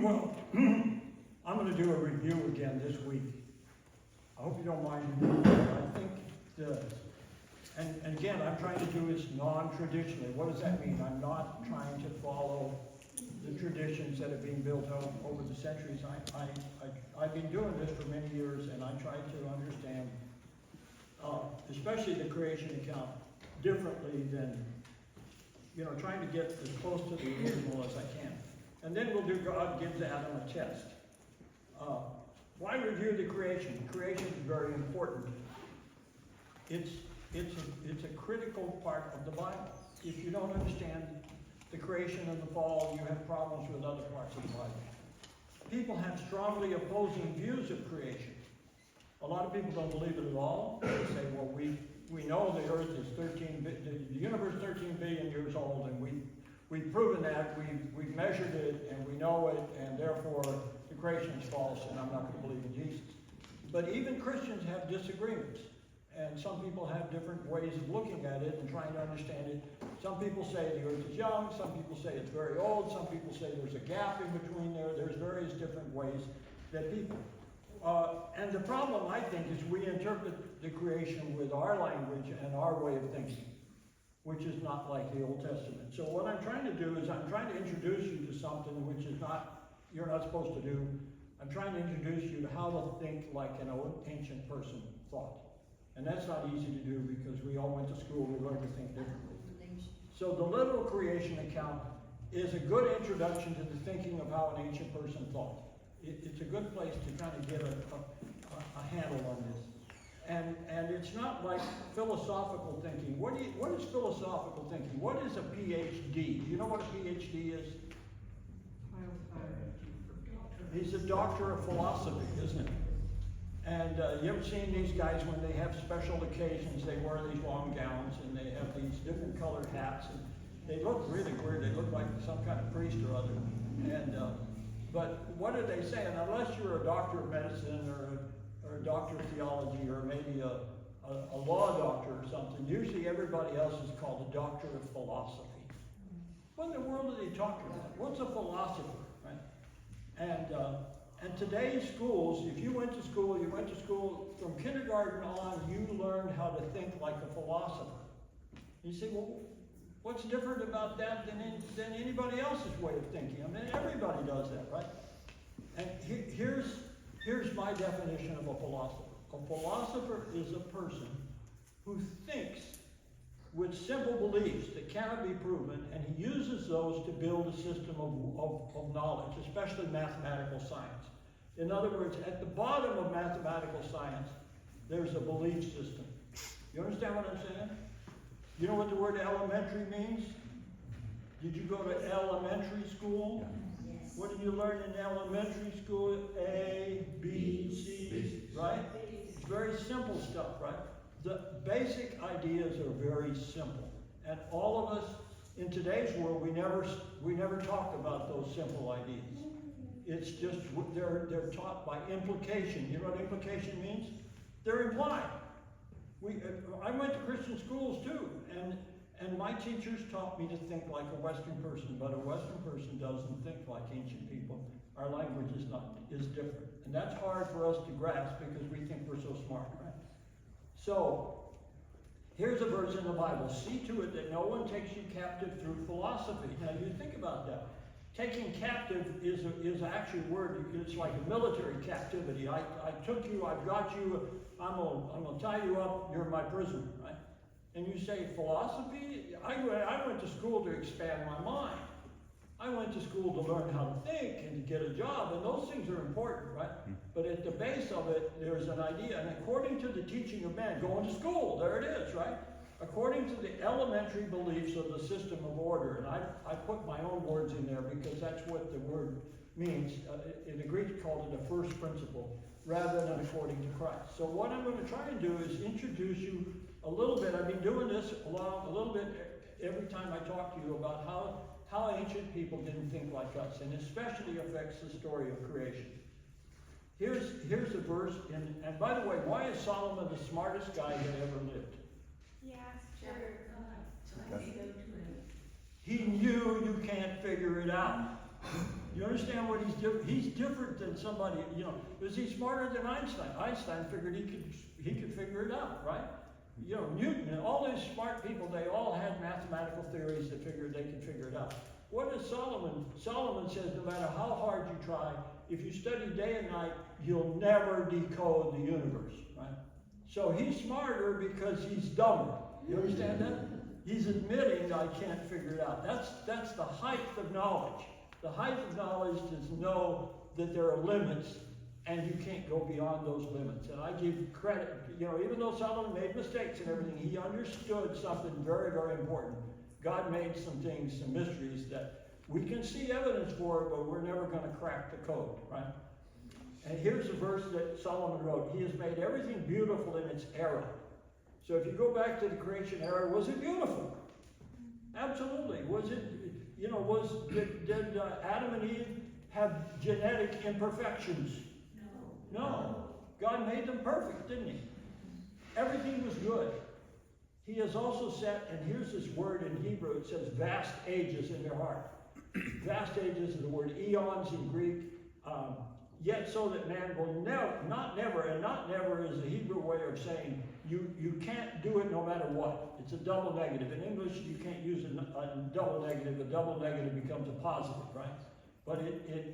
Well, I'm going to do a review again this week. I hope you don't mind me. I think and again, I'm trying to do this non-traditionally. What does that mean? I'm not trying to follow the traditions that have been built up over the centuries. I've been doing this for many years, and I try to understand, especially the creation account, differently than, trying to get as close to the original as I can. And then we'll do God gives Adam a test. Why review the creation? Creation is very important. It's a critical part of the Bible. If you don't understand the creation and the fall, you have problems with other parts of the Bible. People have strongly opposing views of creation. A lot of people don't believe it at all. They say, well, we know the earth is the universe is 13 billion years old, and we've proven that, we've measured it, and we know it, and therefore the creation is false, and I'm not going to believe in Jesus. But even Christians have disagreements, and some people have different ways of looking at it and trying to understand it. Some people say the earth is young, some people say it's very old, some people say there's a gap in between there. There's various different ways that people... and the problem, I think, is we interpret the creation with our language and our way of thinking, which is not like the Old Testament. So what I'm trying to do is I'm trying to introduce you to something which is you're not supposed to do. I'm trying to introduce you to how to think like an ancient person thought. And that's not easy to do because we all went to school, we learned to think differently. So the literal creation account is a good introduction to the thinking of how an ancient person thought. It's a good place to kind of get a handle on this. And it's not like philosophical thinking. What is philosophical thinking? What is a PhD? Do you know what a PhD is? He's a doctor of philosophy, isn't he? And you ever seen these guys when they have special occasions, they wear these long gowns and they have these different colored hats, and they look really weird. They look like some kind of priest or other. And but what are they saying? Unless you're a doctor of medicine or a doctor of theology or maybe a law doctor or something, usually everybody else is called a doctor of philosophy. What in the world are they talking about? What's a philosopher, right? And today's schools, if you went to school from kindergarten on, you learned how to think like a philosopher. You say, well, what's different about that than anybody else's way of thinking? I mean, everybody does that, right? And here's my definition of a philosopher. A philosopher is a person who thinks with simple beliefs that cannot be proven, and he uses those to build a system of knowledge, especially mathematical science. In other words, at the bottom of mathematical science, there's a belief system. You understand what I'm saying? You know what the word elementary means? Did you go to elementary school? Yes. What did you learn in elementary school? A, B, C, right? It's very simple stuff, right? The basic ideas are very simple. And all of us, in today's world, we never talk about those simple ideas. It's just, they're taught by implication. You know what implication means? They're implied. I went to Christian schools too, and my teachers taught me to think like a Western person, but a Western person doesn't think like ancient people. Our language is different. And that's hard for us to grasp because we think we're so smart, right? So, here's a verse in the Bible. See to it that no one takes you captive through philosophy. Now, you think about that. Taking captive is actually a word. It's like a military captivity. I took you, I've got you, I'm gonna tie you up, you're my prisoner, right? And you say philosophy? I went to school to expand my mind. I went to school to learn how to think and to get a job, and those things are important, right? But at the base of it, there's an idea, and according to the teaching of man, going to school, there it is, right? According to the elementary beliefs of the system of order, and I put my own words in there because that's what the word means. In the Greek, called it a first principle, rather than according to Christ. So what I'm going to try and do is introduce you a little bit. I've been doing this a little bit every time I talk to you about how ancient people didn't think like us, and especially affects the story of creation. Here's a verse, and by the way, why is Solomon the smartest guy that ever lived? Yeah, sure. He knew you can't figure it out. You understand what he's different? He's different than somebody, you know. Was he smarter than Einstein? Einstein figured he could figure it out, right? You know, Newton and all these smart people, they all had mathematical theories that figured they could figure it out. What does Solomon? Solomon says no matter how hard you try, if you study day and night, you'll never decode the universe, right? So he's smarter because he's dumber. You understand that? He's admitting I can't figure it out. That's the height of knowledge. The height of knowledge is to know that there are limits and you can't go beyond those limits. And I give credit, you know, even though Solomon made mistakes and everything, he understood something very, very important. God made some things, some mysteries that we can see evidence for, but we're never going to crack the code, right? And here's a verse that Solomon wrote. He has made everything beautiful in its era. So if you go back to the creation era, was it beautiful? Absolutely. Was it, you know, did Adam and Eve have genetic imperfections? No. God made them perfect, didn't he? Everything was good. He has also set, and here's this word in Hebrew, it says vast ages in their heart. Vast ages is the word eons in Greek. Yet so that man will never, not never, and not never is a Hebrew way of saying you can't do it no matter what. It's a double negative. In English, you can't use a double negative. A double negative becomes a positive, right? But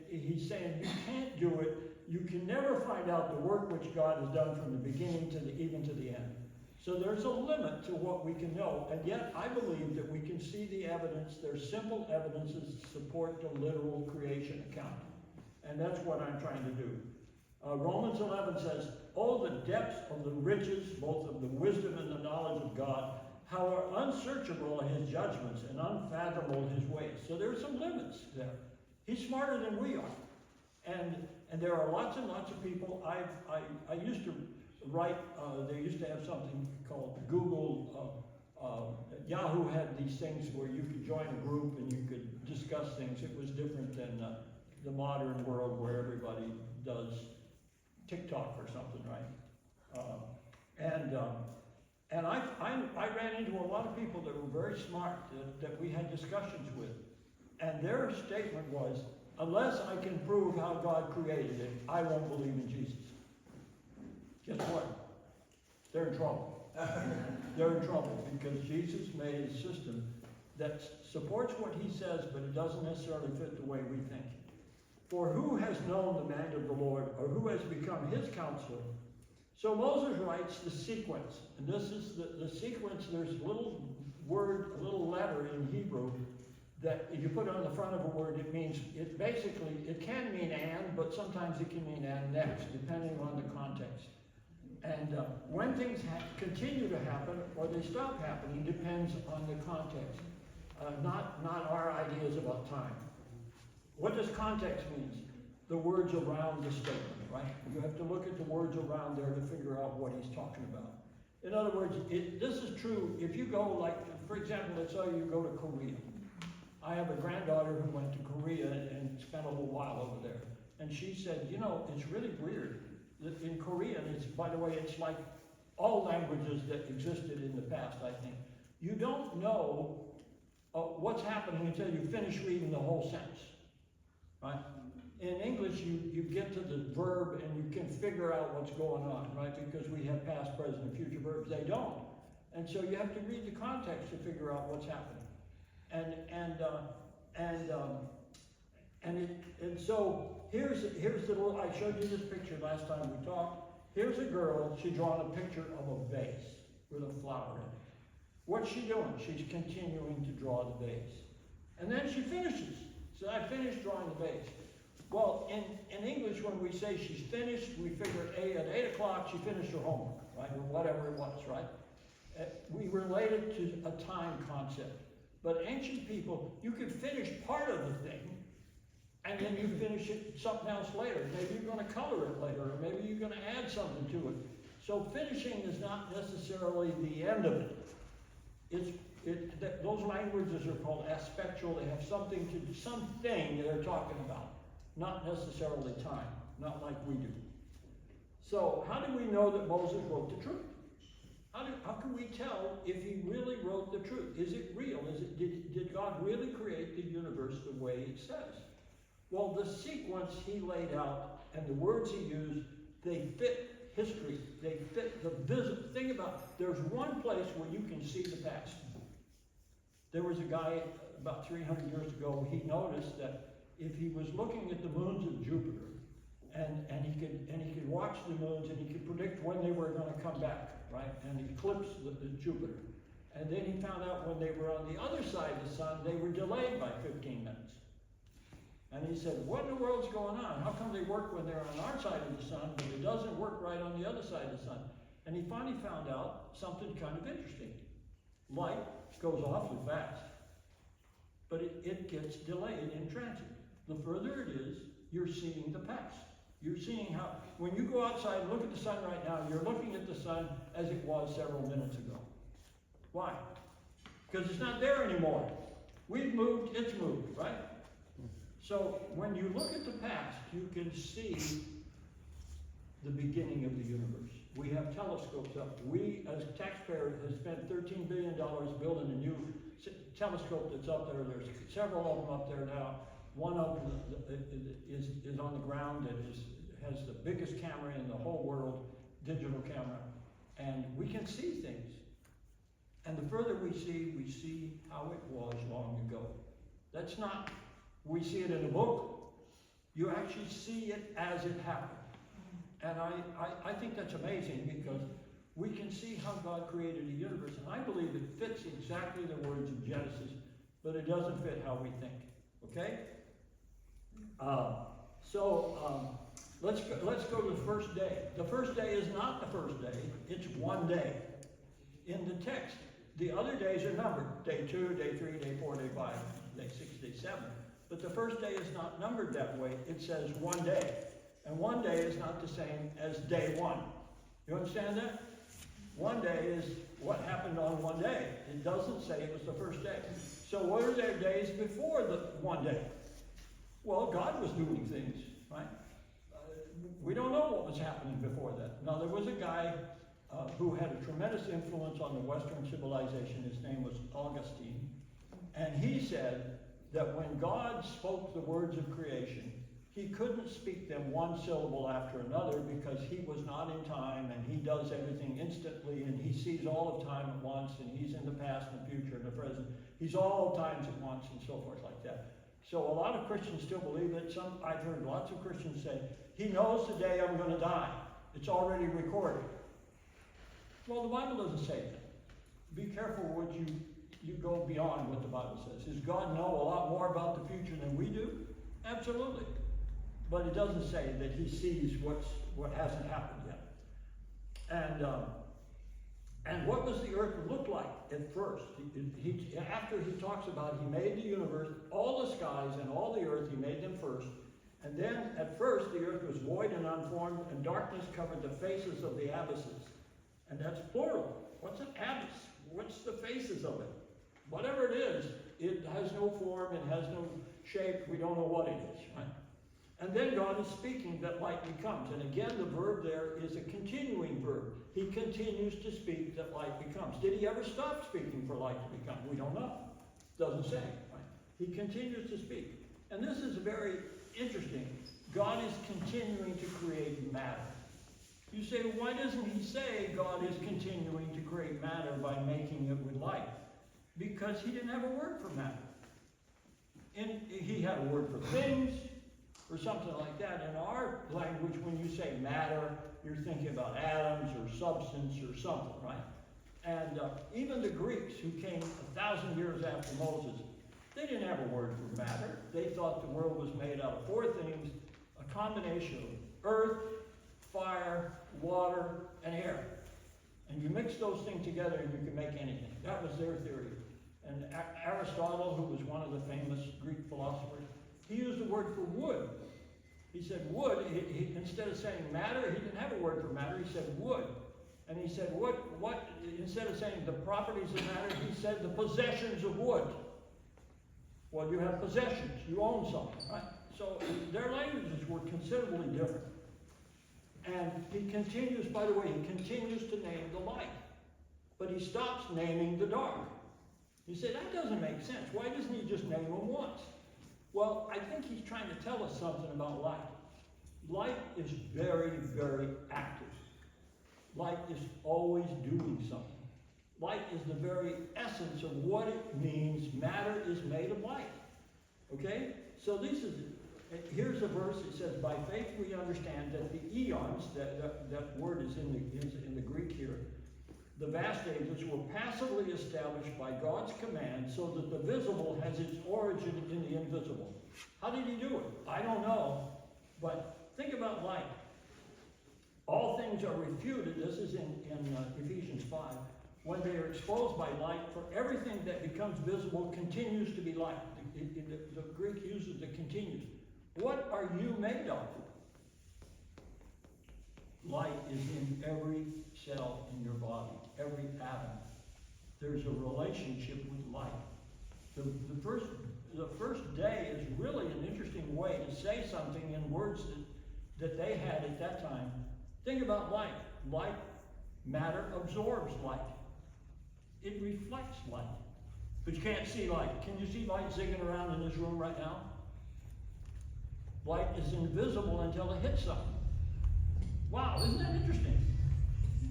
he's saying you can't do it. You can never find out the work which God has done from the beginning to even to the end. So there's a limit to what we can know, and yet I believe that we can see the evidence. There's simple evidences to support the literal creation account. And that's what I'm trying to do. Romans 11 says, oh, the depths of the riches, both of the wisdom and the knowledge of God, how are unsearchable are his judgments and unfathomable his ways. So there's some limits there. He's smarter than we are. And there are lots and lots of people. I used to write, they used to have something called Google, Yahoo had these things where you could join a group and you could discuss things. It was different than the modern world where everybody does TikTok or something, right? And I ran into a lot of people that were very smart that we had discussions with. And their statement was, unless I can prove how God created it, I won't believe in Jesus. Guess what? They're in trouble. They're in trouble because Jesus made a system that supports what he says, but it doesn't necessarily fit the way we think. For who has known the mind of the Lord, or who has become his counselor? So Moses writes the sequence, and this is the sequence. There's a little word, a little letter in Hebrew that if you put on the front of a word, it means, it basically, it can mean and, but sometimes it can mean and next, depending on the context. And when things continue to happen, or they stop happening, depends on the context, not our ideas about time. What does context mean? The words around the statement, right? You have to look at the words around there to figure out what he's talking about. In other words, this is true if you go, like, for example, let's say you go to Korea. I have a granddaughter who went to Korea and spent a little while over there. And she said, you know, it's really weird that in Korean, by the way, it's like all languages that existed in the past, I think. You don't know what's happening until you finish reading the whole sentence. Right? In English, you get to the verb and you can figure out what's going on, right? Because we have past, present, and future verbs. They don't. And so you have to read the context to figure out what's happening. And so here's the little, I showed you this picture last time we talked. Here's a girl, she's drawn a picture of a vase with a flower in it. What's she doing? She's continuing to draw the vase. And then she finishes. So I finished drawing the vase. Well, in English, when we say she's finished, we figure at 8 o'clock she finished her homework, right? Or whatever it was, right? We relate it to a time concept. But ancient people, you could finish part of the thing, and then you finish it something else later. Maybe you're going to color it later, or maybe you're going to add something to it. So finishing is not necessarily the end of it. Those languages are called aspectual. They have something they're talking about, not necessarily time, not like we do. So how do we know that Moses wrote the truth? How can we tell if he really wrote the truth? Is it real? Did God really create the universe the way it says? Well, the sequence he laid out and the words he used, they fit history. They fit the visit. Think about, there's one place where you can see the past. There was a guy about 300 years ago, he noticed that if he was looking at the moons of Jupiter, and he could watch the moons and he could predict when they were going to come back, right? And eclipse the Jupiter. And then he found out when they were on the other side of the sun, they were delayed by 15 minutes. And he said, what in the world's going on? How come they work when they're on our side of the sun, but it doesn't work right on the other side of the sun? And he finally found out something kind of interesting. Light goes awfully fast, but it gets delayed in transit. The further it is, you're seeing the past. You're seeing how, when you go outside and look at the sun right now, you're looking at the sun as it was several minutes ago. Why? Because it's not there anymore. We've moved, it's moved, right? So when you look at the past, you can see the beginning of the universe. We have telescopes up. We, as taxpayers, have spent $13 billion building a new telescope that's up there. There's several of them up there now. One of them is on the ground that has the biggest camera in the whole world, digital camera. And we can see things. And the further we see how it was long ago. That's not, we see it in a book. You actually see it as it happened. And I think that's amazing because we can see how God created the universe. And I believe it fits exactly the words of Genesis, but it doesn't fit how we think. Okay? Let's go to the first day. The first day is not the first day. It's one day. In the text, the other days are numbered. Day 2, day 3, day 4, day 5, day 6, day 7. But the first day is not numbered that way. It says one day. And one day is not the same as day 1. You understand that? One day is what happened on one day. It doesn't say it was the first day. So what are their days before the one day? Well, God was doing things, right? We don't know what was happening before that. Now, there was a guy who had a tremendous influence on the Western civilization. His name was Augustine. And he said that when God spoke the words of creation, he couldn't speak them one syllable after another because he was not in time and he does everything instantly and he sees all of time at once and he's in the past and the future and the present. He's all times at once and so forth like that. So a lot of Christians still believe it. I've heard lots of Christians say, he knows the day I'm going to die. It's already recorded. Well, the Bible doesn't say that. Be careful what you go beyond what the Bible says. Does God know a lot more about the future than we do? Absolutely. But it doesn't say that he sees what hasn't happened yet. And what does the earth look like at first? After he talks about he made the universe, all the skies and all the earth, he made them first. And then at first the earth was void and unformed, and darkness covered the faces of the abysses. And that's plural. What's an abyss? What's the faces of it? Whatever it is, it has no form, it has no shape, we don't know what it is, right? And then God is speaking that light becomes. And again, the verb there is a continuing verb. He continues to speak that light becomes. Did he ever stop speaking for light to become? We don't know. Doesn't say, right? He continues to speak. And this is very interesting. God is continuing to create matter. You say, why doesn't he say God is continuing to create matter by making it with light? Because he didn't have a word for matter. And he had a word for things, or something like that. In our language, when you say matter, you're thinking about atoms or substance or something, right? And even the Greeks, who came 1,000 years after Moses, they didn't have a word for matter. They thought the world was made out of 4 things, a combination of earth, fire, water, and air. And you mix those things together and you can make anything. That was their theory. And Aristotle, who was one of the famous Greek philosophers, he used the word for wood. He said wood. Instead of saying matter, he didn't have a word for matter. He said wood. And he said what? Instead of saying the properties of matter, he said the possessions of wood. Well, you have possessions. You own something, right? So their languages were considerably different. And he continues, by the way, he continues to name the light. But he stops naming the dark. You say, that doesn't make sense. Why doesn't he just name them once? Well, I think he's trying to tell us something about light. Light is very, very active. Light is always doing something. Light is the very essence of what it means matter is made of light. Okay? So here's a verse that says, by faith we understand that the eons, that word is in the Greek here, the vast ages were passively established by God's command so that the visible has its origin in the invisible. How did he do it? I don't know, but think about light. All things are refuted, this is in Ephesians 5, when they are exposed by light, for everything that becomes visible continues to be light. The Greek uses the continues. What are you made of? Light is in every cell in your body, every atom. There's a relationship with light. The first day is really an interesting way to say something in words that they had at that time. Think about light. Light, matter absorbs light. It reflects light. But you can't see light. Can you see light zigging around in this room right now? Light is invisible until it hits something. Wow, isn't that interesting?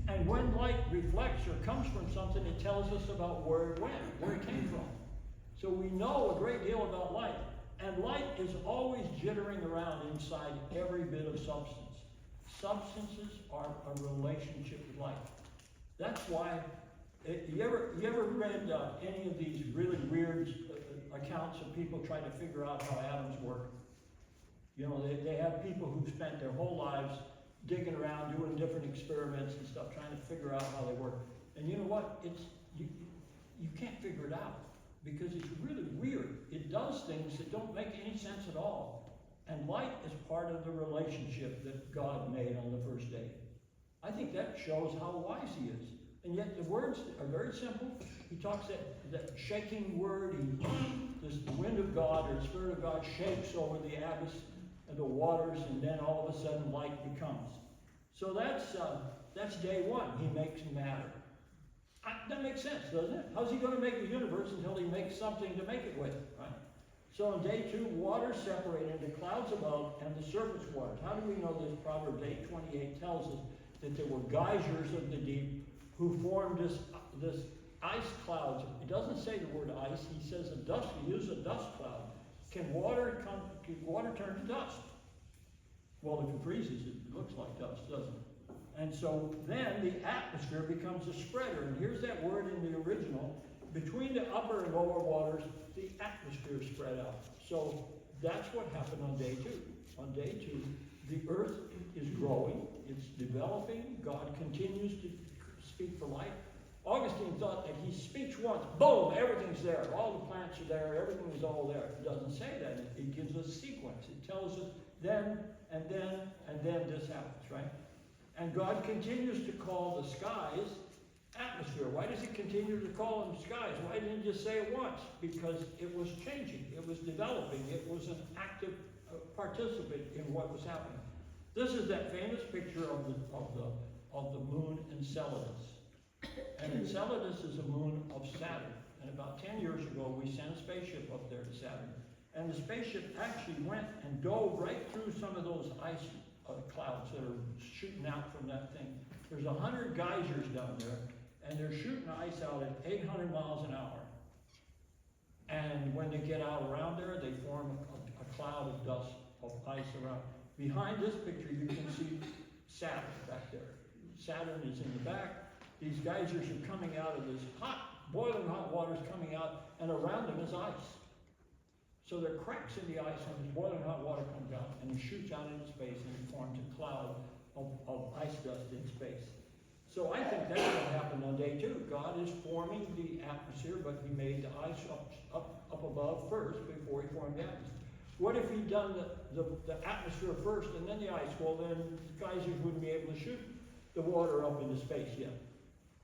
And when light reflects or comes from something, it tells us about where it went, where it came from. So we know a great deal about light. And light is always jittering around inside every bit of substance. Substances are a relationship with light. That's why, you ever read any of these really weird accounts of people trying to figure out how atoms work? You know, they have people who've spent their whole lives digging around, doing different experiments and stuff, trying to figure out how they work. And you know what? You can't figure it out because it's really weird. It does things that don't make any sense at all. And light is part of the relationship that God made on the first day. I think that shows how wise he is. And yet the words are very simple. He talks that shaking word, the wind of God or the Spirit of God shakes over the abyss and the waters, and then all of a sudden light becomes. So that's day one. He makes matter. That makes sense, doesn't it? How's he going to make the universe until he makes something to make it with, right? So on day two, waters separated into clouds above and the surface waters. How do we know this? Proverbs 8:28 tells us that there were geysers of the deep who formed this ice clouds. It doesn't say the word ice. He says a dust. He uses a dust cloud. Can water turn to dust? Well, if it freezes, it looks like dust, doesn't it? And so then the atmosphere becomes a spreader. And here's that word in the original. Between the upper and lower waters, the atmosphere spread out. So that's what happened on day two. On day two, the earth is growing. It's developing. God continues to speak for life. Augustine thought that he speaks once, boom, everything's there. All the plants are there. Everything is all there. It doesn't say that. It gives us sequence. It tells us then, and then, and then this happens, right? And God continues to call the skies atmosphere. Why does he continue to call them skies? Why didn't he just say it once? Because it was changing. It was developing. It was an active participant in what was happening. This is that famous picture of the moon Enceladus. And Enceladus is a moon of Saturn. And about 10 years ago, we sent a spaceship up there to Saturn. And the spaceship actually went and dove right through some of those ice clouds that are shooting out from that thing. There's 100 geysers down there, and they're shooting ice out at 800 miles an hour. And when they get out around there, they form a cloud of dust, of ice around. Behind this picture, you can see Saturn back there. Saturn is in the back. These geysers are coming out of this boiling hot water is coming out, and around them is ice. So there are cracks in the ice, and this boiling hot water comes out, and it shoots out into space, and it forms a cloud of ice dust in space. So I think that's what happened on day two. God is forming the atmosphere, but he made the ice up above first before he formed the atmosphere. What if he'd done the atmosphere first and then the ice? Well, then the geysers wouldn't be able to shoot the water up into space yet,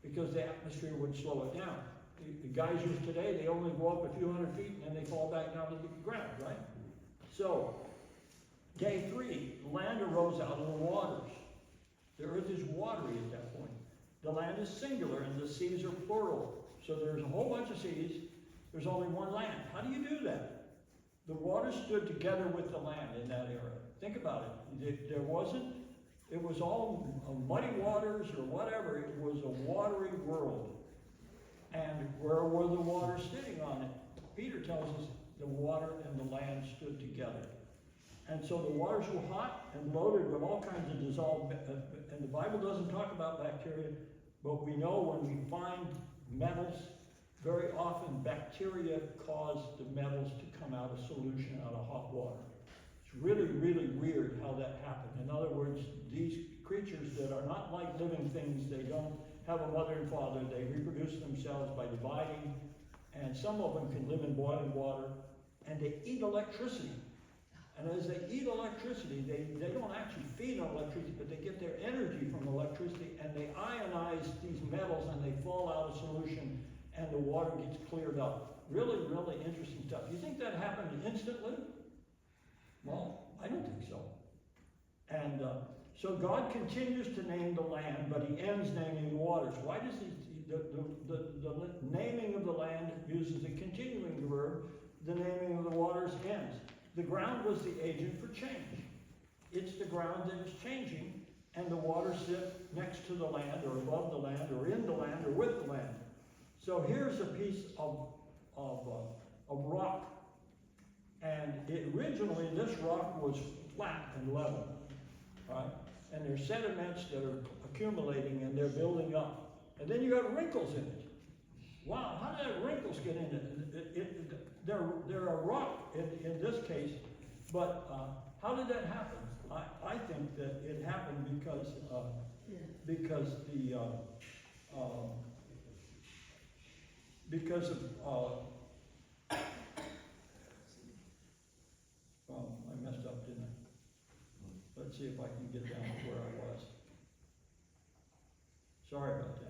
because the atmosphere would slow it down. The geysers today, they only go up a few hundred feet and then they fall back down to the ground, right? So, day three, land arose out of the waters. The earth is watery at that point. The land is singular and the seas are plural. So there's a whole bunch of seas. There's only one land. How do you do that? The waters stood together with the land in that era. Think about it. It was all muddy waters or whatever. It was a watery world. And where were the waters sitting on it? Peter tells us the water and the land stood together. And so the waters were hot and loaded with all kinds of dissolved, and the Bible doesn't talk about bacteria, but we know when we find metals, very often bacteria cause the metals to come out of solution, out of hot water. It's really, really weird how that happened. In other words, these creatures that are not like living things, they don't have a mother and father, they reproduce themselves by dividing, and some of them can live in boiling water, and they eat electricity. And as they eat electricity, they don't actually feed on electricity, but they get their energy from electricity, and they ionize these metals, and they fall out of solution, and the water gets cleared up. Really, really interesting stuff. You think that happened instantly? Well, I don't think so. And so God continues to name the land, but he ends naming the waters. Why does the naming of the land uses a continuing verb, the naming of the waters ends? The ground was the agent for change. It's the ground that is changing, and the waters sit next to the land, or above the land, or in the land, or with the land. So here's a piece of rock. And originally, this rock was flat and level, right? And there's sediments that are accumulating, and they're building up. And then you got wrinkles in it. Wow, how did wrinkles get in it? They're a rock in this case, but how did that happen? I think that it happened because I messed up, didn't I? Let's see if I can get down to where I was. Sorry about that.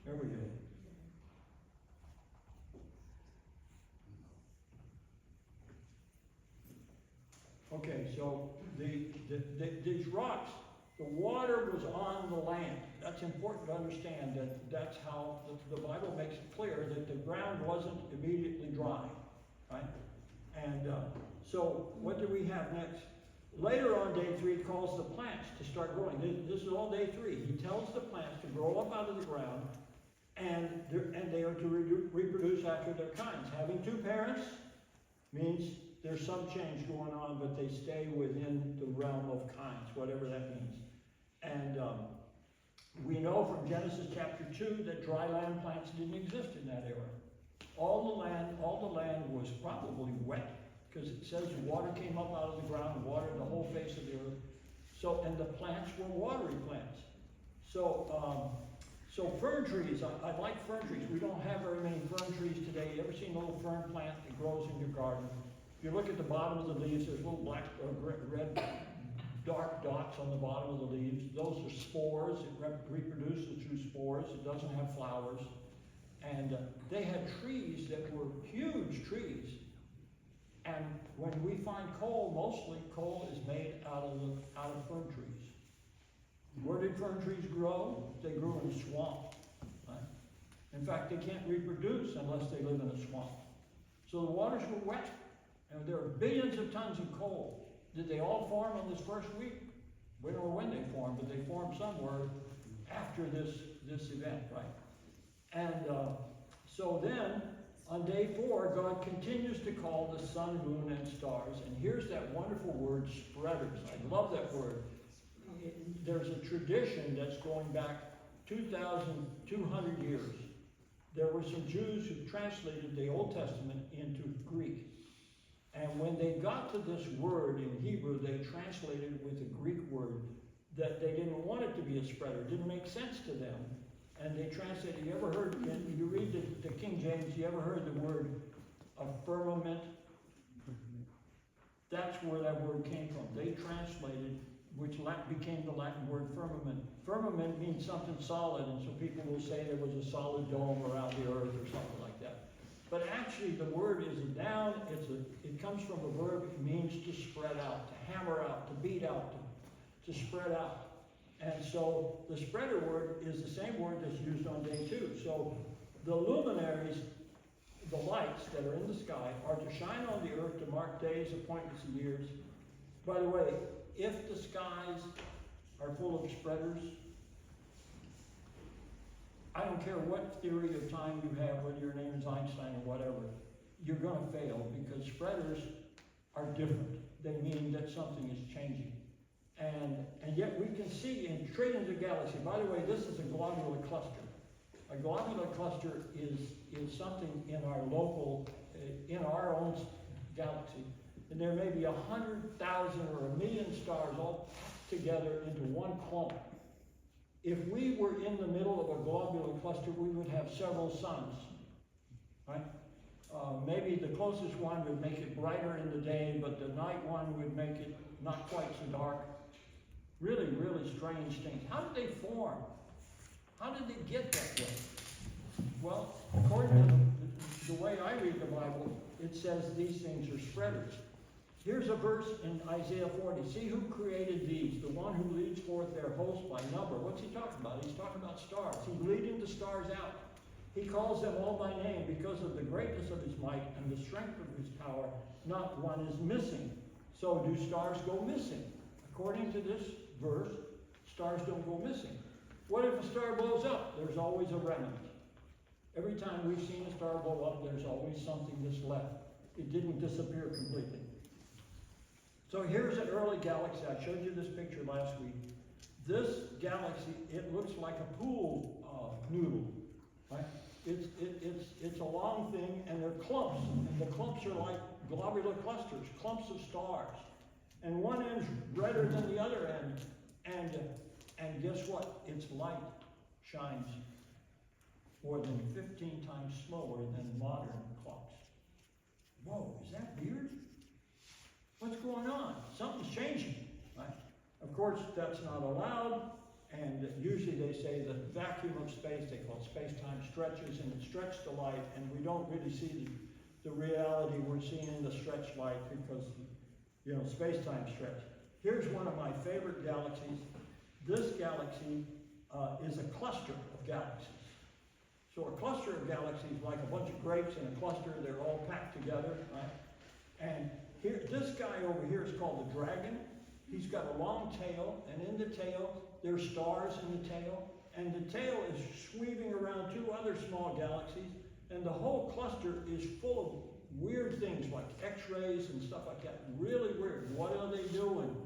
There we go. Okay, so these rocks, the water was on the land. That's important to understand, that's how the Bible makes it clear that the ground wasn't immediately dry, right? And so what do we have next? Later on day 3, it calls the plants to start growing. This is all day 3. He tells the plants to grow up out of the ground, and they are to reproduce after their kinds. Having 2 parents means there's some change going on, but they stay within the realm of kinds, whatever that means. And we know from Genesis chapter 2 that dry land plants didn't exist in that era. All the land was probably wet, because it says water came up out of the ground, watered the whole face of the earth. So, and the plants were watery plants. So, so fern trees, I like fern trees. We don't have very many fern trees today. You ever seen a little fern plant that grows in your garden? If you look at the bottom of the leaves, there's little black or red dark dots on the bottom of the leaves. Those are spores. It reproduces through spores. It doesn't have flowers. And they had trees that were huge trees. And when we find coal, mostly coal is made out of fern trees. Where did fern trees grow? They grew in a swamp. Right? In fact, they can't reproduce unless they live in a swamp. So the waters were wet, and there are billions of tons of coal. Did they all form on this first week? We don't know when they formed, but they formed somewhere after this event, right? And so then, on day 4, God continues to call the sun, moon, and stars. And here's that wonderful word, spreaders. I love that word. There's a tradition that's going back 2,200 years. There were some Jews who translated the Old Testament into Greek. And when they got to this word in Hebrew, they translated it with a Greek word that they didn't want it to be a spreader. It didn't make sense to them. And they translated, you ever heard, when you read the King James, you ever heard the word a firmament? That's where that word came from. They translated, which became the Latin word firmament. Firmament means something solid, and so people will say there was a solid dome around the earth or something like that. But actually the word is a noun, it comes from a verb, it means to spread out, to hammer out, to beat out, to spread out. And so the spreader word is the same word that's used on day 2. So the luminaries, the lights that are in the sky, are to shine on the earth to mark days, appointments, and years. By the way, if the skies are full of spreaders, I don't care what theory of time you have, whether your name is Einstein or whatever, you're going to fail, because spreaders are different. They mean that something is changing. And yet we can see in trillions of galaxies. By the way, this is a globular cluster. A globular cluster is something in our local, in our own galaxy. And there may be 100,000 or 1,000,000 stars all together into one clump. If we were in the middle of a globular cluster, we would have several suns, right? Maybe the closest one would make it brighter in the day, but the night one would make it not quite so dark. Really, really strange things. How did they form? How did they get that way? Well, according to the way I read the Bible, it says these things are spreaders. Here's a verse in Isaiah 40. See who created these, the one who leads forth their host by number. What's he talking about? He's talking about stars. He's leading the stars out. He calls them all by name because of the greatness of his might and the strength of his power. Not one is missing. So do stars go missing? According to this verse, stars don't go missing. What if a star blows up? There's always a remnant. Every time we've seen a star blow up, there's always something that's left. It didn't disappear completely. So here's an early galaxy. I showed you this picture last week. This galaxy, it looks like a pool noodle, right? It's a long thing, and they're clumps, and the clumps are like globular clusters, clumps of stars. And one end's redder than the other end, and guess what? Its light shines more than 15 times slower than modern clocks. Whoa, is that weird? What's going on? Something's changing, right? Of course, that's not allowed, and usually they say the vacuum of space, they call it space-time, stretches, and it stretches the light, and we don't really see the reality we're seeing in the stretched light because, you know, space-time stretch. Here's one of my favorite galaxies. This galaxy is a cluster of galaxies. So a cluster of galaxies, like a bunch of grapes in a cluster, they're all packed together, right? And here, this guy over here is called the dragon. He's got a long tail, and in the tail, there's stars in the tail, and the tail is sweeping around 2 other small galaxies, and the whole cluster is full of weird things like X-rays and stuff like that. Really weird. What are they doing?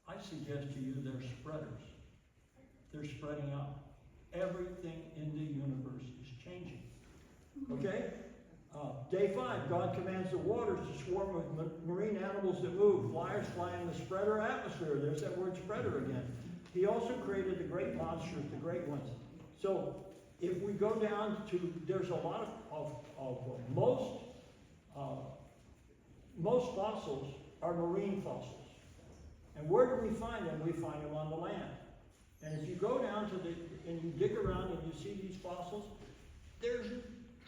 I suggest to you they're spreaders. They're spreading out. Everything in the universe is changing. Okay? Day 5, God commands the waters to swarm with marine animals that move. Flyers fly in the spreader atmosphere. There's that word spreader again. He also created the great monsters, the great ones. So if we go down to, there's a lot of most fossils are marine fossils. And where do we find them? We find them on the land. And if you go down to and you dig around and you see these fossils, there's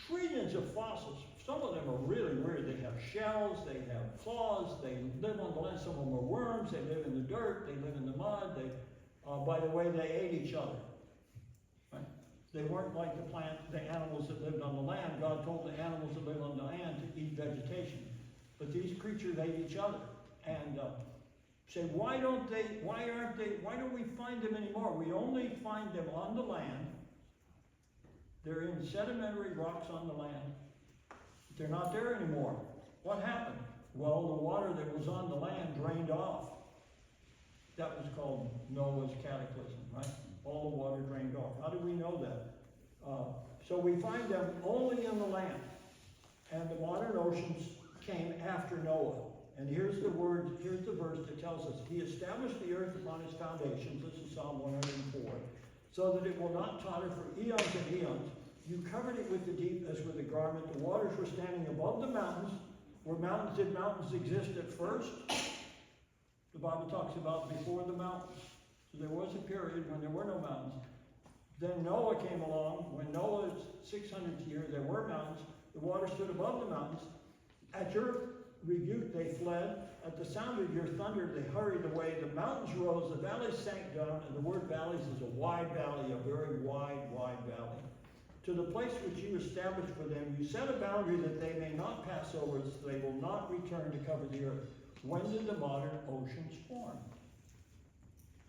trillions of fossils. Some of them are really weird. They have shells, they have claws, they live on the land. Some of them are worms, they live in the dirt, they live in the mud. By the way, they ate each other. Right? They weren't like the animals that lived on the land. God told the animals that live on the land to eat vegetation. But these creatures ate each other. And say, why don't we find them anymore? We only find them on the land. They're in sedimentary rocks on the land. They're not there anymore. What happened? Well, the water that was on the land drained off. That was called Noah's cataclysm, right? All the water drained off. How do we know that? So we find them only in the land. And the modern oceans came after Noah. And here's the verse that tells us, He established the earth upon its foundations. This is Psalm 104. So that it will not totter for eons and eons. You covered it with the deep as with a garment. The waters were standing above the mountains. Did mountains exist at first? The Bible talks about before the mountains. So there was a period when there were no mountains. Then Noah came along. When Noah's 600th year, there were mountains. The water stood above the mountains. At your rebuked, they fled. At the sound of your thunder, they hurried away. The mountains rose, the valleys sank down, and the word valleys is a wide valley, a very wide, wide valley. To the place which you established for them, you set a boundary that they may not pass over, so they will not return to cover the earth. When did the modern oceans form?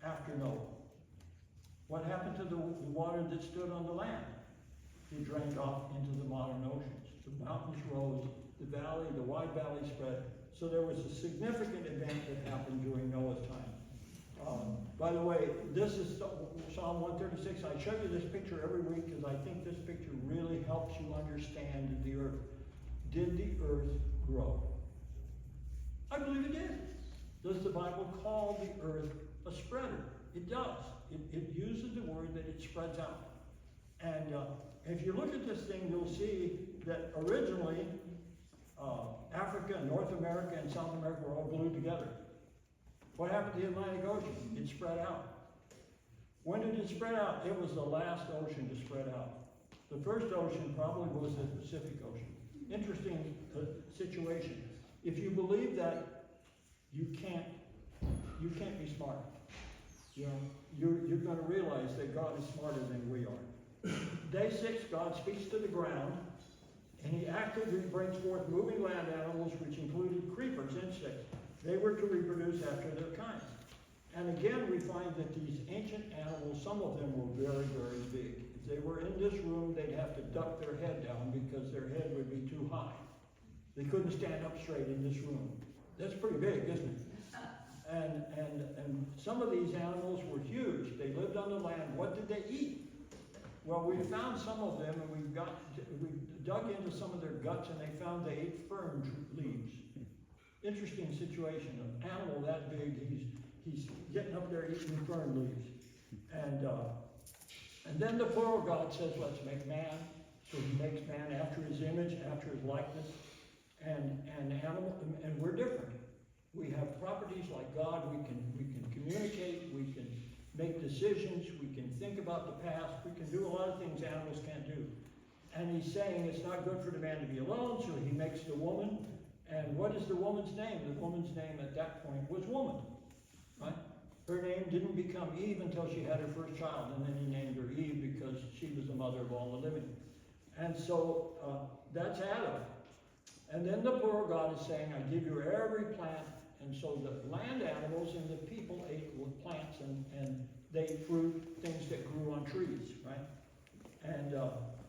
After Noah. What happened to the water that stood on the land? It drained off into the modern oceans. The mountains rose, the valley, the wide valley spread. So there was a significant event that happened during Noah's time. By the way, this is Psalm 136. I show you this picture every week because I think this picture really helps you understand the earth. Did the earth grow? I believe it did. Does the Bible call the earth a spreader? It does. It uses the word that it spreads out. And if you look at this thing, you'll see that originally Africa, North America, and South America were all glued together. What happened to the Atlantic Ocean? It spread out. When did it spread out? It was the last ocean to spread out. The first ocean probably was the Pacific Ocean. Interesting situation. If you believe that, you can't be smart. You know, you're going to realize that God is smarter than we are. Day 6, God speaks to the ground, and he actively brings forth moving land animals, which included creepers, insects. They were to reproduce after their kind. And again, we find that these ancient animals, some of them were very, very big. If they were in this room, they'd have to duck their head down because their head would be too high. They couldn't stand up straight in this room. That's pretty big, isn't it? And some of these animals were huge. They lived on the land. What did they eat? Well, we found some of them, and we dug into some of their guts, and they found they ate fern leaves. Interesting situation. An animal that big, he's getting up there eating fern leaves. And then the plural God says, let's make man. So he makes man after his image, after his likeness. And we're different. We have properties like God. We can communicate. We can make decisions. We can think about the past. We can do a lot of things animals can't do. And he's saying it's not good for the man to be alone, so he makes the woman. And what is the woman's name? The woman's name at that point was woman, right? Her name didn't become Eve until she had her first child, and then he named her Eve because she was the mother of all the living. And so that's Adam. And then the plural God is saying, I give you every plant. And so the land animals and the people ate plants, and they ate fruit, things that grew on trees, right? And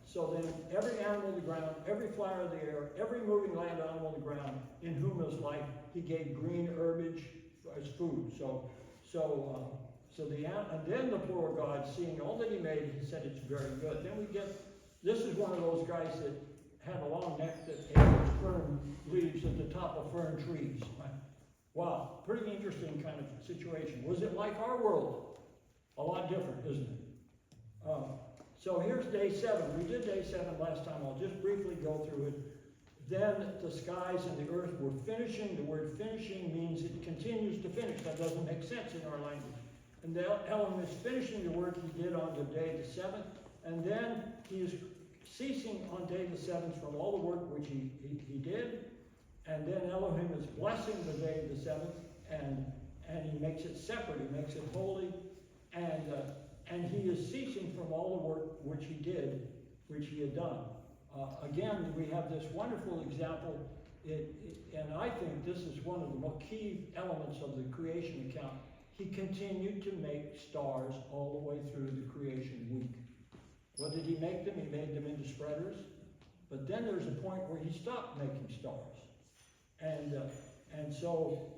so then every animal of the ground, every flower of the air, every moving land animal of the ground, in whom is life, he gave green herbage as food. And then the plural God, seeing all that he made, he said it's very good. Then we get, this is one of those guys that had a long neck that ate fern leaves at the top of fern trees. Right? Wow, pretty interesting kind of situation. Was it like our world? A lot different, isn't it? So here's day 7. We did day 7 last time. I'll just briefly go through it. Then the skies and the earth were finishing. The word finishing means it continues to finish. That doesn't make sense in our language. And Elohim is finishing the work he did on the day the 7th. And then he is ceasing on day the 7th from all the work which he did. And then Elohim is blessing the day the 7th. And he makes it separate. He makes it holy. And he is ceasing from all the work which he did, which he had done. Again, we have this wonderful example, and I think this is one of the key elements of the creation account. He continued to make stars all the way through the creation week. What did he make them? He made them into spreaders. But then there's a point where he stopped making stars. And so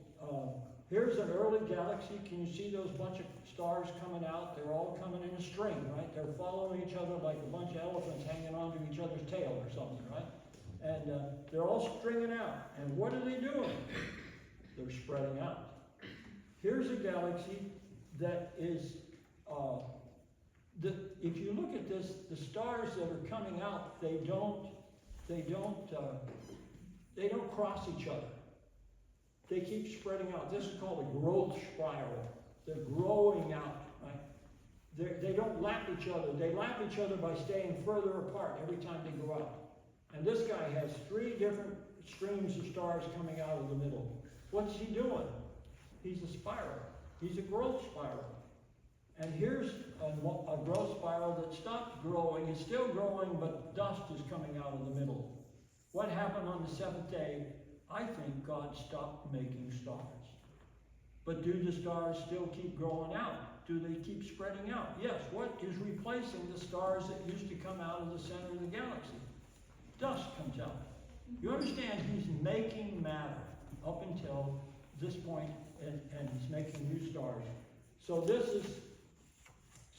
here's an early galaxy. Can you see those bunch of stars coming out? They're all coming in a string, right? They're following each other like a bunch of elephants hanging onto each other's tail or something, right? And they're all stringing out. And what are they doing? They're spreading out. Here's a galaxy that is, if you look at this, the stars that are coming out, they don't cross each other. They keep spreading out. This is called a growth spiral. They're growing out, right? They don't lap each other. They lap each other by staying further apart every time they go out. And this guy has 3 different streams of stars coming out of the middle. What's he doing? He's a spiral. He's a growth spiral. And here's a growth spiral that stopped growing. It's still growing, but dust is coming out of the middle. What happened on the 7th day? I think God stopped making stars. But do the stars still keep growing out? Do they keep spreading out? Yes. What is replacing the stars that used to come out of the center of the galaxy? Dust comes out. You understand, he's making matter up until this point, and he's making new stars. So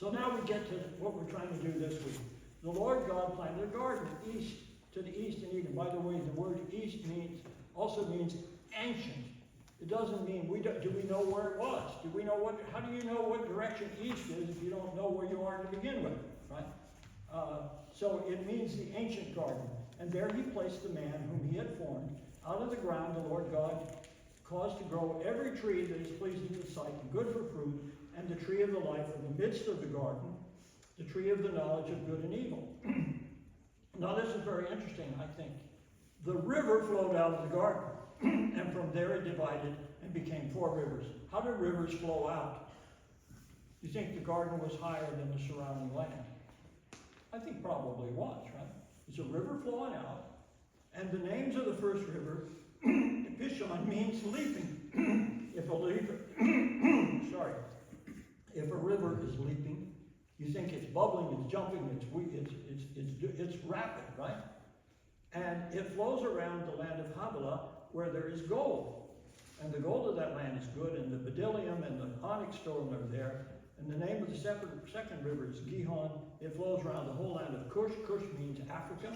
now we get to what we're trying to do this week. The Lord God planted a garden east to the east in Eden. By the way, the word east also means ancient. It doesn't mean do we know where it was? How do you know what direction east is if you don't know where you are to begin with, right? So it means the ancient garden. And there he placed the man whom he had formed. Out of the ground the Lord God caused to grow every tree that is pleasing to the sight and good for fruit, and the tree of the life in the midst of the garden, the tree of the knowledge of good and evil. Now this is very interesting, I think. The river flowed out of the garden, and from there it divided and became 4 rivers. How do rivers flow out? You think the garden was higher than the surrounding land? I think probably it was, right? It's a river flowing out, and the names of the first river, Pishon, means leaping. If a river is leaping, you think it's bubbling, it's jumping, it's rapid, right? And it flows around the land of Havilah, where there is gold. And the gold of that land is good, and the bdellium and the onyx stone are there. And the name of the second river is Gihon. It flows around the whole land of Cush. Cush means Africa.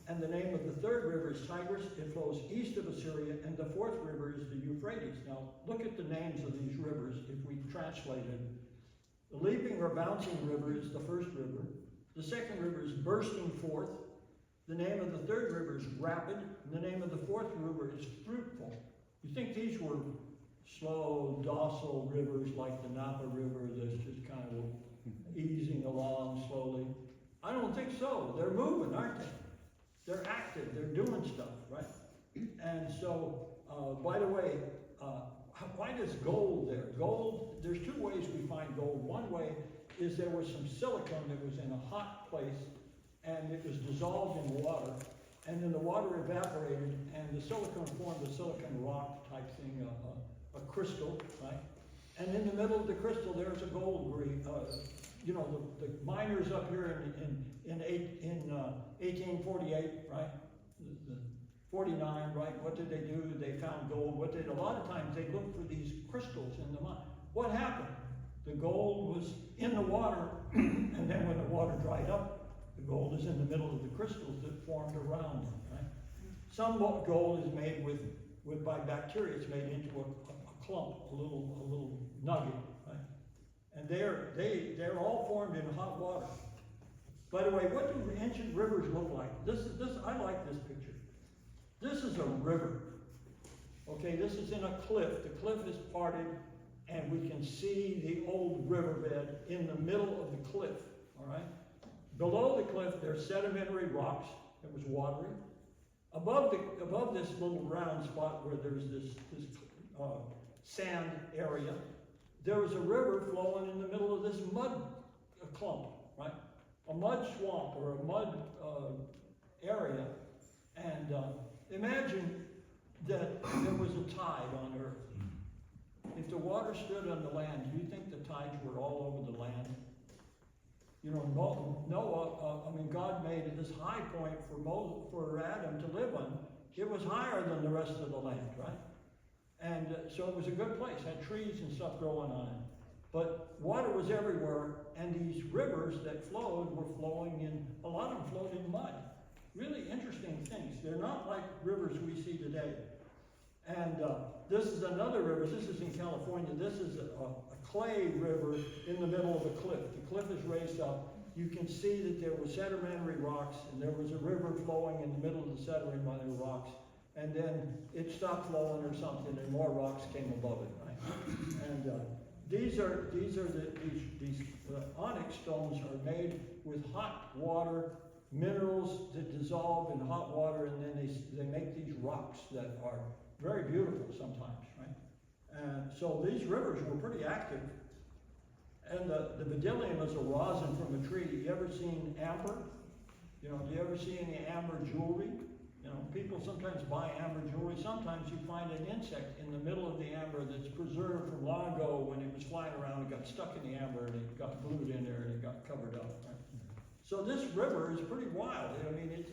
And the name of the third river is Tigris. It flows east of Assyria. And the 4th river is the Euphrates. Now, look at the names of these rivers if we translate it. The leaping or bouncing river is the first river. The second river is bursting forth. The name of the third river is rapid. And the name of the 4th river is fruitful. You think these were slow, docile rivers like the Napa River that's just kind of easing along slowly? I don't think so. They're moving, aren't they? They're active. They're doing stuff, right? And so, by the way, why does gold there? Gold, there's 2 ways we find gold. One way is there was some silicon that was in a hot place, and it was dissolved in water, and then the water evaporated, and the silicon formed a silicon rock type thing, a crystal, right? And in the middle of the crystal, there's a gold grain. The miners up here in 1848, right? The 49, right? What did they do? They found gold. A lot of times they looked for these crystals in the mine. What happened? The gold was in the water, and then when the water dried up, the gold is in the middle of the crystals that formed around it, right? Some gold is made by bacteria. It's made into a clump, a little nugget, right? And they're all formed in hot water. By the way, what do ancient rivers look like? I like this picture. This is a river. Okay, this is in a cliff. The cliff is parted, and we can see the old riverbed in the middle of the cliff. All right. Below the cliff, there's sedimentary rocks. It was watery. Above this little round spot where there's this sand area, there was a river flowing in the middle of this mud clump, right? A mud swamp or a mud area. And imagine that there was a tide on earth. If the water stood on the land, do you think the tides were all over the land? Noah, God made this high point for Adam to live on. It was higher than the rest of the land, right? And so it was a good place, had trees and stuff growing on it. But water was everywhere, and these rivers that flowed were flowing in, a lot of them flowed in mud. Really interesting things. They're not like rivers we see today. And this is another river. This is in California. This is a clay river in the middle of a cliff. The cliff is raised up. You can see that there were sedimentary rocks, and there was a river flowing in the middle of the sedimentary rocks. And then it stopped flowing or something, and more rocks came above it, right? And these onyx stones are made with hot water minerals that dissolve in hot water, and then they make these rocks that are very beautiful sometimes, right? And so these rivers were pretty active. And the bdellium is a rosin from a tree. You ever seen amber? Do you ever see any amber jewelry? People sometimes buy amber jewelry. Sometimes you find an insect in the middle of the amber that's preserved from long ago when it was flying around and got stuck in the amber and it got glued in there and it got covered up. Right? So this river is pretty wild. I mean,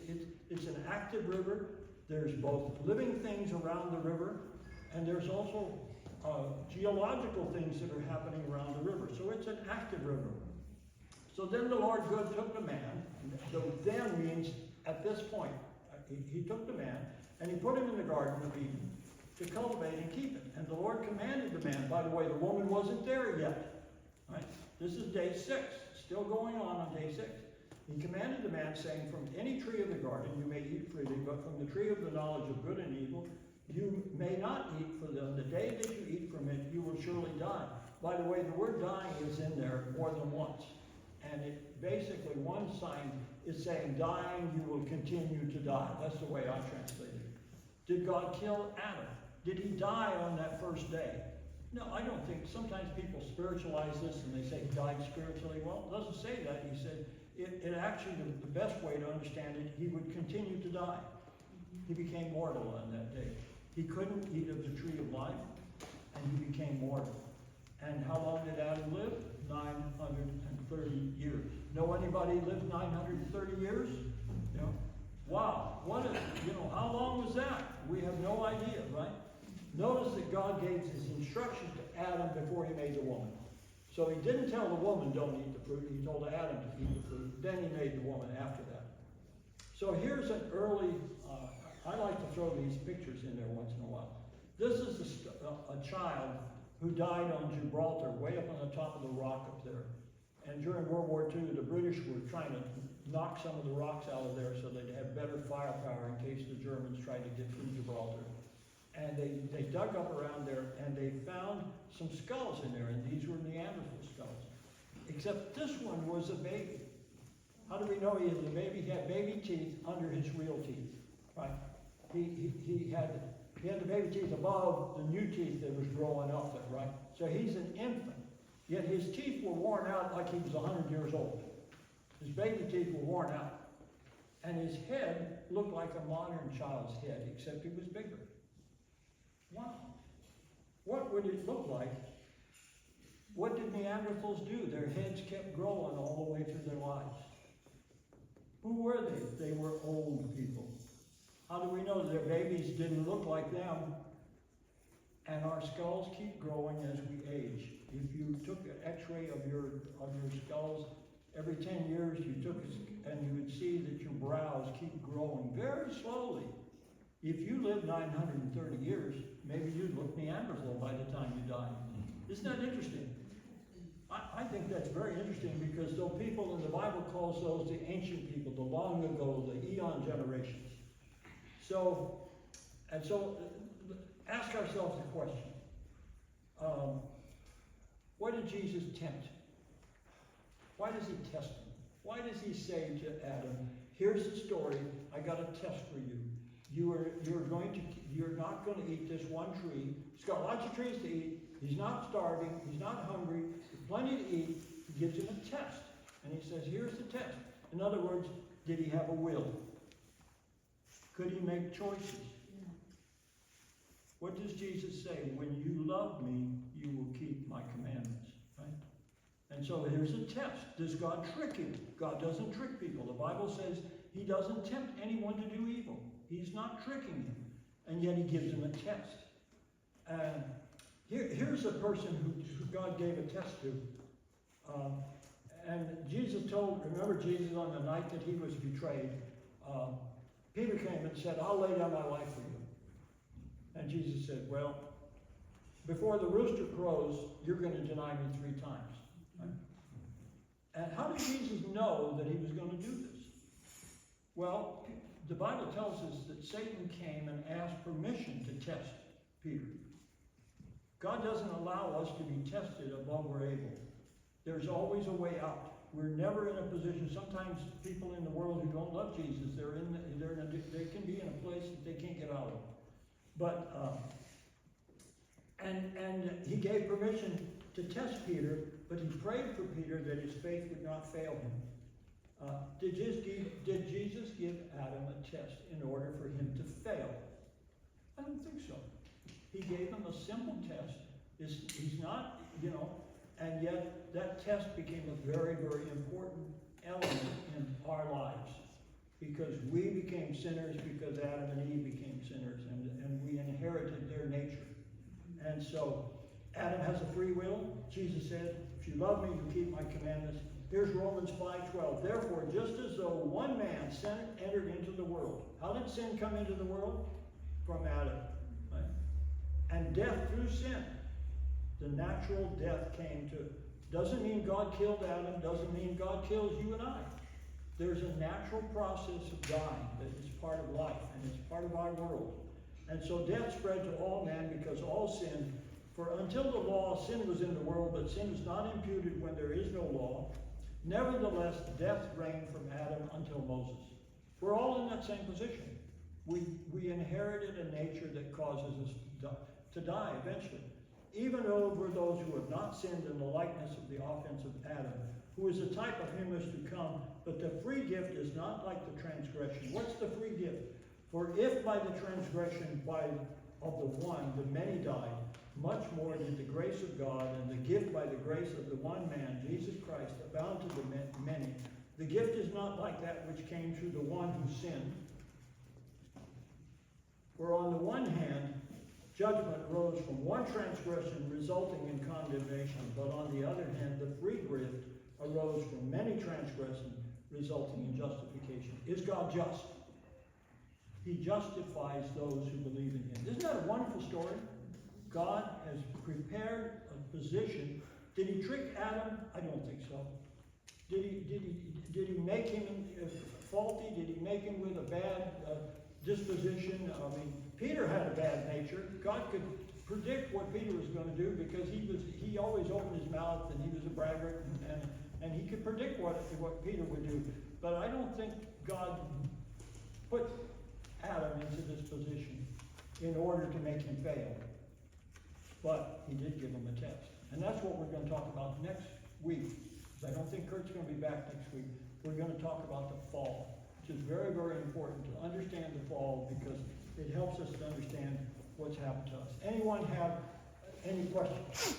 it's an active river. There's both living things around the river, and there's also geological things that are happening around the river. So it's an active river. So then the Lord God took the man. The then means at this point. He took the man and he put him in the Garden of Eden to cultivate and keep it. And the Lord commanded the man. By the way, the woman wasn't there yet. Right? This is day 6. Still going on day 6. He commanded the man, saying, from any tree of the garden you may eat freely, but from the tree of the knowledge of good and evil you may not eat, for the day that you eat from it you will surely die. By the way, the word dying is in there more than once. And it basically, one sign is saying, dying, you will continue to die. That's the way I translate it. Did God kill Adam? Did he die on that first day? No, I don't think. Sometimes people spiritualize this and they say he died spiritually. Well, it doesn't say that. He said, it actually, the best way to understand it, he would continue to die. He became mortal on that day. He couldn't eat of the tree of life, and he became mortal. And how long did Adam live? 930 years. Know anybody lived 930 years? Wow. How long was that? We have no idea, right? Notice that God gave his instructions to Adam before he made the woman. So he didn't tell the woman, don't eat the fruit. He told Adam to eat the fruit. Then he made the woman after that. So here's an early, I like to throw these pictures in there once in a while. This is a child who died on Gibraltar, way up on the top of the rock up there. And during World War II, the British were trying to knock some of the rocks out of there so they'd have better firepower in case the Germans tried to get through Gibraltar. And they dug up around there and they found some skulls in there, and these were Neanderthal skulls. Except this one was a baby. How do we know he was a baby? He had baby teeth under his real teeth, right? He had the baby teeth above the new teeth that was growing up there, right? So he's an infant, yet his teeth were worn out like he was 100 years old. His baby teeth were worn out. And his head looked like a modern child's head, except it was bigger. Wow. What would it look like? What did Neanderthals do? Their heads kept growing all the way through their lives. Who were they? They were old people. How do we know their babies didn't look like them? And our skulls keep growing as we age. If you took an x-ray of your skulls every 10 years, you took it and you would see that your brows keep growing very slowly. If you live 930 years, maybe you'd look Neanderthal by the time you die. Isn't that interesting? I think that's very interesting, because those people in the Bible calls those the ancient people, the long ago, the eon generations. So ask ourselves the question, what did Jesus tempt? Why does he test him? Why does he say to Adam, here's the story, I got a test for you. You're not going to eat this one tree. He's got lots of trees to eat. He's not starving. He's not hungry. There's plenty to eat. He gives him a test. And he says, here's the test. In other words, did he have a will? Could he make choices? Yeah. What does Jesus say? When you love me, you will keep my commandments. Right? And so here's a test. Does God trick you? God doesn't trick people. The Bible says he doesn't tempt anyone to do evil. He's not tricking him. And yet he gives him a test. And here's a person who God gave a test to. And Jesus remember Jesus on the night that he was betrayed, Peter came and said, I'll lay down my life for you. And Jesus said, well, before the rooster crows, you're going to deny me 3 times. Right? And how did Jesus know that he was going to do this? Well, the Bible tells us that Satan came and asked permission to test Peter. God doesn't allow us to be tested above we're able. There's always a way out. We're never in a position. Sometimes people in the world who don't love Jesus, they can be in a place that they can't get out of. But and he gave permission to test Peter, but he prayed for Peter that his faith would not fail him. Did Jesus give Adam a test in order for him to fail? I don't think so. He gave him a simple test. He's not, and yet that test became a very, very important element in our lives. Because we became sinners because Adam and Eve became sinners, and we inherited their nature. And so Adam has a free will. Jesus said, if you love me, you keep my commandments. Here's Romans 5:12. Therefore, just as though one man, sin entered into the world. How did sin come into the world? From Adam. Right? And death through sin. The natural death came to. Doesn't mean God killed Adam. Doesn't mean God kills you and I. There's a natural process of dying that is part of life, and it's part of our world. And so death spread to all men because all sinned. For until the law, sin was in the world, but sin is not imputed when there is no law. Nevertheless, death reigned from Adam until Moses. We're all in that same position. We inherited a nature that causes us to die eventually. Even over those who have not sinned in the likeness of the offense of Adam, who is a type of him who is to come, but the free gift is not like the transgression. What's the free gift? For if by the transgression of the one the many died, much more did the grace of God and the gift by the grace of the one man, Jesus Christ, abound to the many. The gift is not like that which came through the one who sinned. For on the one hand, judgment arose from one transgression resulting in condemnation, but on the other hand, the free gift arose from many transgressions resulting in justification. Is God just? He justifies those who believe in him. Isn't that a wonderful story? God has prepared a position. Did he trick Adam? I don't think so. Did he make him faulty? Did he make him with a bad disposition? I mean, Peter had a bad nature. God could predict what Peter was going to do because he always opened his mouth and he was a braggart and he could predict what Peter would do. But I don't think God put Adam into this position in order to make him fail. But he did give him a test. And that's what we're going to talk about next week. I don't think Kurt's going to be back next week. We're going to talk about the fall, which is very, very important to understand the fall because it helps us to understand what's happened to us. Anyone have any questions?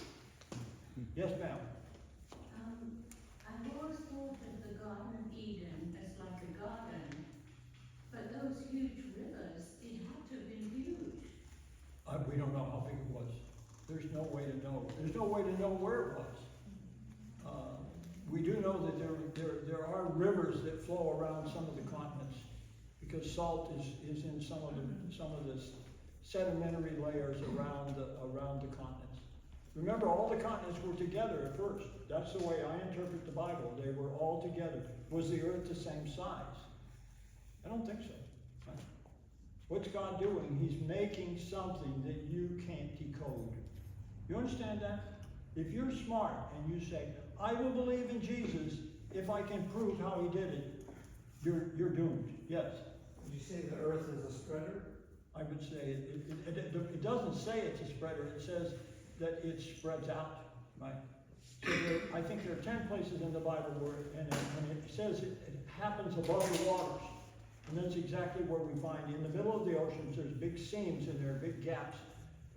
Yes, ma'am. I've always thought of the Garden of Eden as like a garden, but those huge rivers, it had to have been huge. We don't know how big it was. There's no way to know. There's no way to know where it was. We do know that there are rivers that flow around some of the continents because salt is in some of the sedimentary layers around the continents. Remember, all the continents were together at first. That's the way I interpret the Bible. They were all together. Was the earth the same size? I don't think so. Right? What's God doing? He's making something that you can't decode. You understand that? If you're smart and you say, I will believe in Jesus if I can prove how he did it, you're doomed. Yes? Would you say the earth is a spreader? I would say it doesn't say it's a spreader. It says that it spreads out. Right? So I think there are 10 places in the Bible where and it says it happens above the waters. And that's exactly where we find in the middle of the oceans, there's big seams in there, big gaps.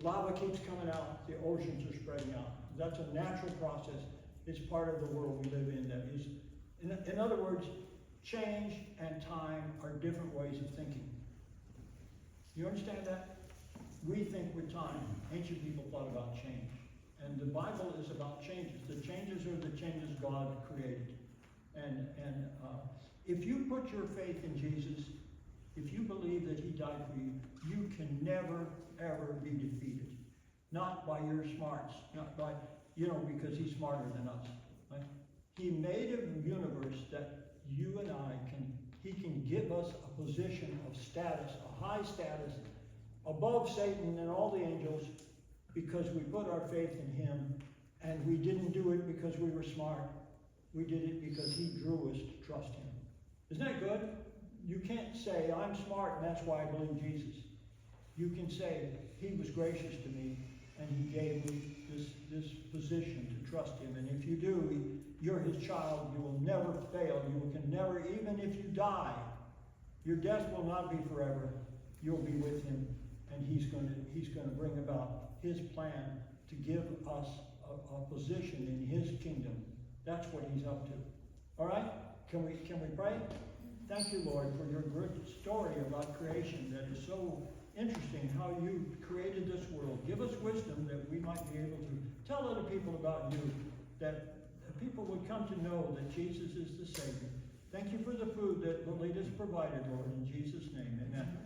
Lava keeps coming out, the oceans are spreading out. That's a natural process. It's part of the world we live in that is, in other words, change and time are different ways of thinking. You understand that? We think with time. Ancient people thought about change. And the Bible is about changes. The changes are the changes God created. And if you put your faith in Jesus, if you believe that he died for you, you can never, ever be defeated. Not by your smarts, not by, because he's smarter than us. Right? He made a universe that you and he can give us a position of status, a high status, above Satan and all the angels, because we put our faith in him, and we didn't do it because we were smart. We did it because he drew us to trust him. Isn't that good? You can't say, I'm smart and that's why I believe Jesus. You can say, he was gracious to me and he gave me this position to trust him. And if you do, you're his child. You will never fail. You can never, even if you die, your death will not be forever. You'll be with him, and he's going to bring about his plan to give us a position in his kingdom. That's what he's up to. All right? Can we pray? Thank you, Lord, for your good story about creation that is so interesting, how you created this world. Give us wisdom that we might be able to tell other people about you, that people would come to know that Jesus is the Savior. Thank you for the food that Lolita's provided, Lord, in Jesus' name. Amen.